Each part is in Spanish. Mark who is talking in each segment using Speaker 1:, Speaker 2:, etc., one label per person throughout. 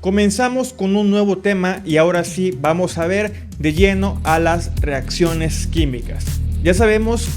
Speaker 1: Comenzamos con un nuevo tema y ahora sí vamos a ver de lleno a las reacciones químicas. Ya sabemos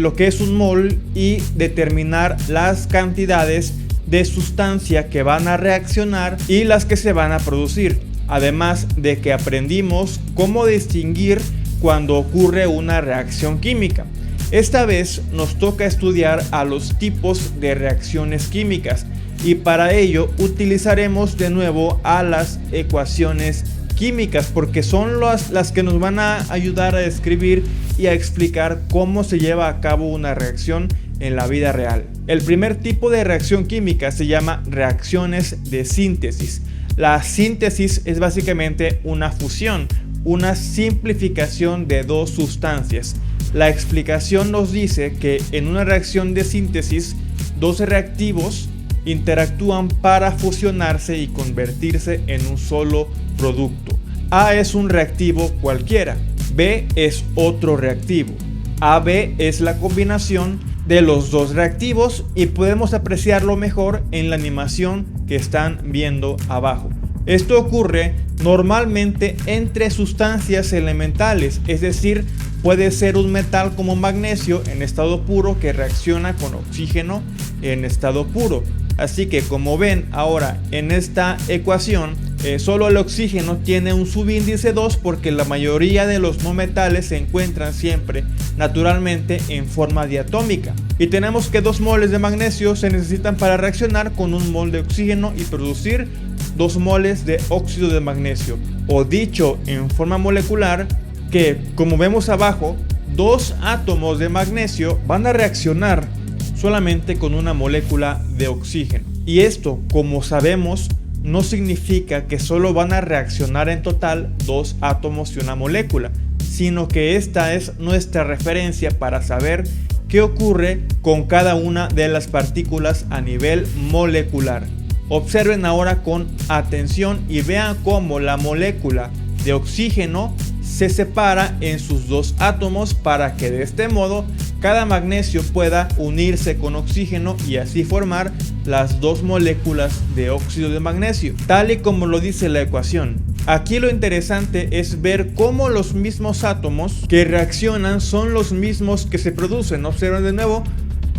Speaker 1: lo que es un mol y determinar las cantidades de sustancia que van a reaccionar y las que se van a producir. Además de que aprendimos cómo distinguir cuando ocurre una reacción química. Esta vez nos toca estudiar a los tipos de reacciones químicas y para ello utilizaremos de nuevo a las ecuaciones químicas porque son las que nos van a ayudar a describir y a explicar cómo se lleva a cabo una reacción en la vida real. El primer tipo de reacción química se llama reacciones de síntesis. La síntesis es básicamente una fusión, una simplificación de dos sustancias. La explicación nos dice que en una reacción de síntesis, dos reactivos interactúan para fusionarse y convertirse en un solo producto. A es un reactivo cualquiera, B es otro reactivo. AB es la combinación de los dos reactivos y podemos apreciarlo mejor en la animación que están viendo abajo. Esto ocurre normalmente entre sustancias elementales, es decir, puede ser un metal como magnesio en estado puro que reacciona con oxígeno en estado puro. Así que como ven ahora en esta ecuación, solo el oxígeno tiene un subíndice 2 porque la mayoría de los no metales se encuentran siempre naturalmente en forma diatómica. Y tenemos que 2 moles de magnesio se necesitan para reaccionar con 1 mol de oxígeno y producir 2 moles de óxido de magnesio. O dicho en forma molecular, que como vemos abajo, 2 átomos de magnesio van a reaccionar solamente con una molécula de oxígeno. Y esto, como sabemos, no significa que solo van a reaccionar en total 2 átomos y una molécula, sino que esta es nuestra referencia para saber qué ocurre con cada una de las partículas a nivel molecular. Observen ahora con atención y vean cómo la molécula de oxígeno se separa en sus 2 átomos para que de este modo cada magnesio pueda unirse con oxígeno y así formar las 2 moléculas de óxido de magnesio, tal y como lo dice la ecuación. Aquí lo interesante es ver cómo los mismos átomos que reaccionan son los mismos que se producen. Observen de nuevo,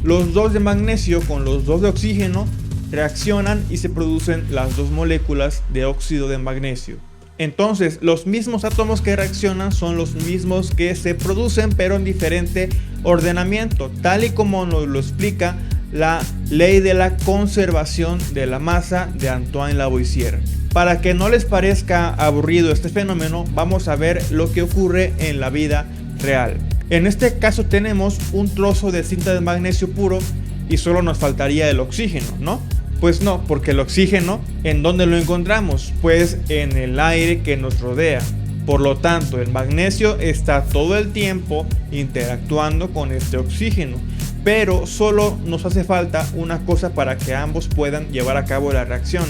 Speaker 1: los 2 de magnesio con los 2 de oxígeno reaccionan y se producen las 2 moléculas de óxido de magnesio. Entonces, los mismos átomos que reaccionan son los mismos que se producen, pero en diferente ordenamiento, tal y como nos lo explica la ley de la conservación de la masa de Antoine Lavoisier. Para que no les parezca aburrido este fenómeno, vamos a ver lo que ocurre en la vida real. En este caso tenemos un trozo de cinta de magnesio puro y solo nos faltaría el oxígeno, ¿no? Pues no, porque el oxígeno, ¿en dónde lo encontramos? Pues en el aire que nos rodea. Por lo tanto, el magnesio está todo el tiempo interactuando con este oxígeno. Pero solo nos hace falta una cosa para que ambos puedan llevar a cabo la reacción.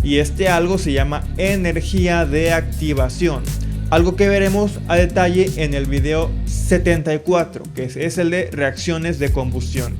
Speaker 1: Y este algo se llama energía de activación. Algo que veremos a detalle en el video 74, que es el de reacciones de combustión.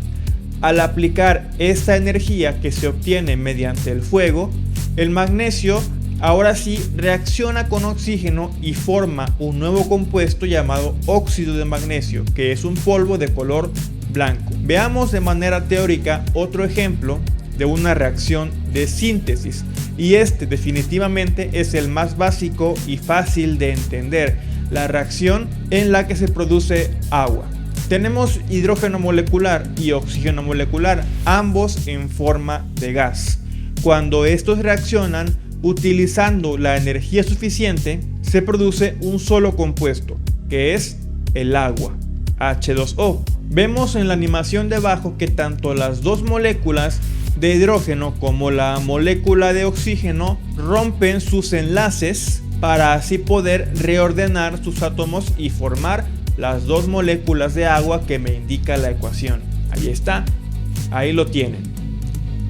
Speaker 1: Al aplicar esta energía que se obtiene mediante el fuego, el magnesio ahora sí reacciona con oxígeno y forma un nuevo compuesto llamado óxido de magnesio, que es un polvo de color blanco. Veamos de manera teórica otro ejemplo de una reacción de síntesis, y este definitivamente es el más básico y fácil de entender, la reacción en la que se produce agua. Tenemos hidrógeno molecular y oxígeno molecular, ambos en forma de gas. Cuando estos reaccionan utilizando la energía suficiente, se produce un solo compuesto, que es el agua, H2O. Vemos en la animación de abajo que tanto las 2 moléculas de hidrógeno como la molécula de oxígeno rompen sus enlaces para así poder reordenar sus átomos y formar las 2 moléculas de agua que me indica la ecuación. Ahí está, ahí lo tienen.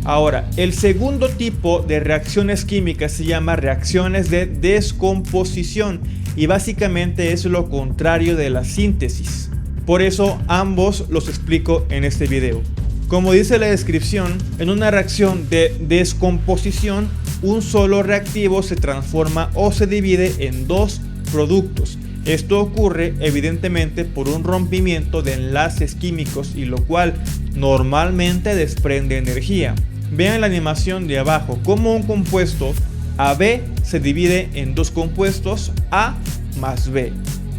Speaker 1: Ahora, el segundo tipo de reacciones químicas se llama reacciones de descomposición y básicamente es lo contrario de la síntesis. Por eso ambos los explico en este video. Como dice la descripción, en una reacción de descomposición, un solo reactivo se transforma o se divide en dos productos. Esto ocurre evidentemente por un rompimiento de enlaces químicos y lo cual normalmente desprende energía. Vean la animación de abajo cómo un compuesto AB se divide en dos compuestos A más B.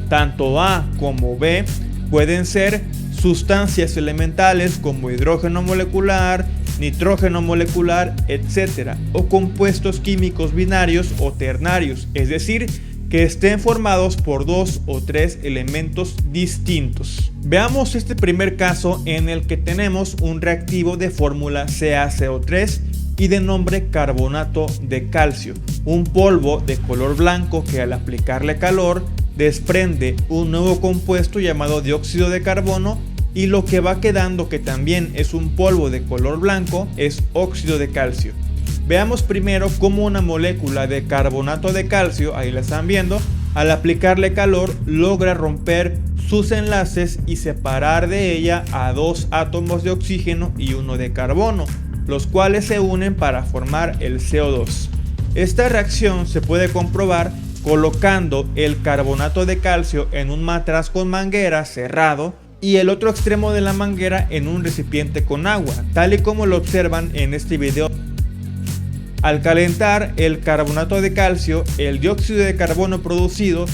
Speaker 1: Tanto A como B pueden ser sustancias elementales como hidrógeno molecular, nitrógeno molecular, etc. o compuestos químicos binarios o ternarios, es decir, que estén formados por dos o tres elementos distintos. Veamos este primer caso en el que tenemos un reactivo de fórmula CaCO3 y de nombre carbonato de calcio, un polvo de color blanco que al aplicarle calor desprende un nuevo compuesto llamado dióxido de carbono y lo que va quedando, que también es un polvo de color blanco, es óxido de calcio. Veamos primero cómo una molécula de carbonato de calcio, ahí la están viendo, al aplicarle calor logra romper sus enlaces y separar de ella a dos átomos de oxígeno y uno de carbono, los cuales se unen para formar el CO2. Esta reacción se puede comprobar colocando el carbonato de calcio en un matraz con manguera cerrado y el otro extremo de la manguera en un recipiente con agua, tal y como lo observan en este video. Al calentar el carbonato de calcio, el dióxido de carbono producido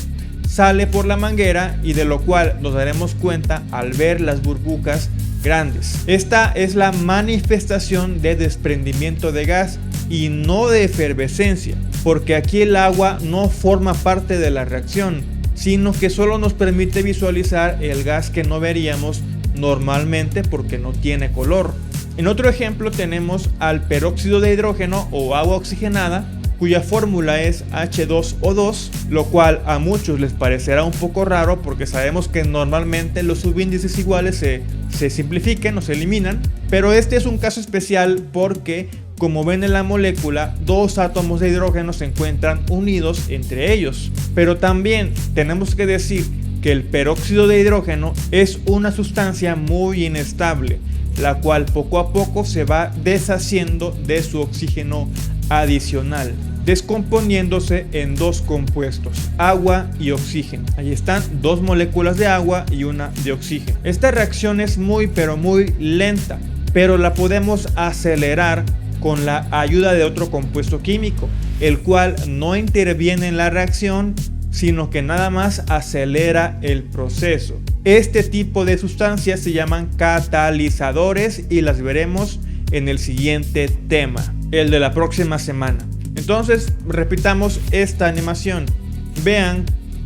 Speaker 1: sale por la manguera y de lo cual nos daremos cuenta al ver las burbujas grandes. Esta es la manifestación de desprendimiento de gas y no de efervescencia, porque aquí el agua no forma parte de la reacción, sino que solo nos permite visualizar el gas que no veríamos normalmente porque no tiene color. En otro ejemplo tenemos al peróxido de hidrógeno o agua oxigenada, cuya fórmula es H2O2, lo cual a muchos les parecerá un poco raro porque sabemos que normalmente los subíndices iguales se simplifican o se eliminan, pero este es un caso especial porque, como ven en la molécula, dos átomos de hidrógeno se encuentran unidos entre ellos. Pero también tenemos que decir que el peróxido de hidrógeno es una sustancia muy inestable, la cual poco a poco se va deshaciendo de su oxígeno adicional, descomponiéndose en dos compuestos, agua y oxígeno. Ahí están dos moléculas de agua y una de oxígeno. Esta reacción es muy lenta, pero la podemos acelerar con la ayuda de otro compuesto químico, el cual no interviene en la reacción, sino que nada más acelera el proceso. Este tipo de sustancias se llaman catalizadores y las veremos en el siguiente tema, el de la próxima semana. Entonces, repitamos esta animación. Vean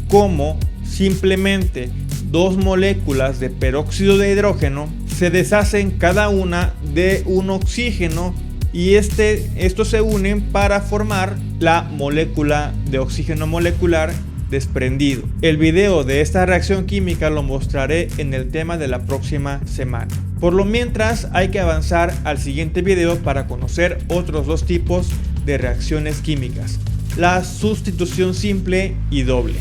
Speaker 1: cómo simplemente dos moléculas de peróxido de hidrógeno se deshacen cada una de un oxígeno y estos se unen para formar la molécula de oxígeno molecular desprendido. El video de esta reacción química lo mostraré en el tema de la próxima semana. Por lo mientras hay que avanzar al siguiente video para conocer otros dos tipos de reacciones químicas: la sustitución simple y doble.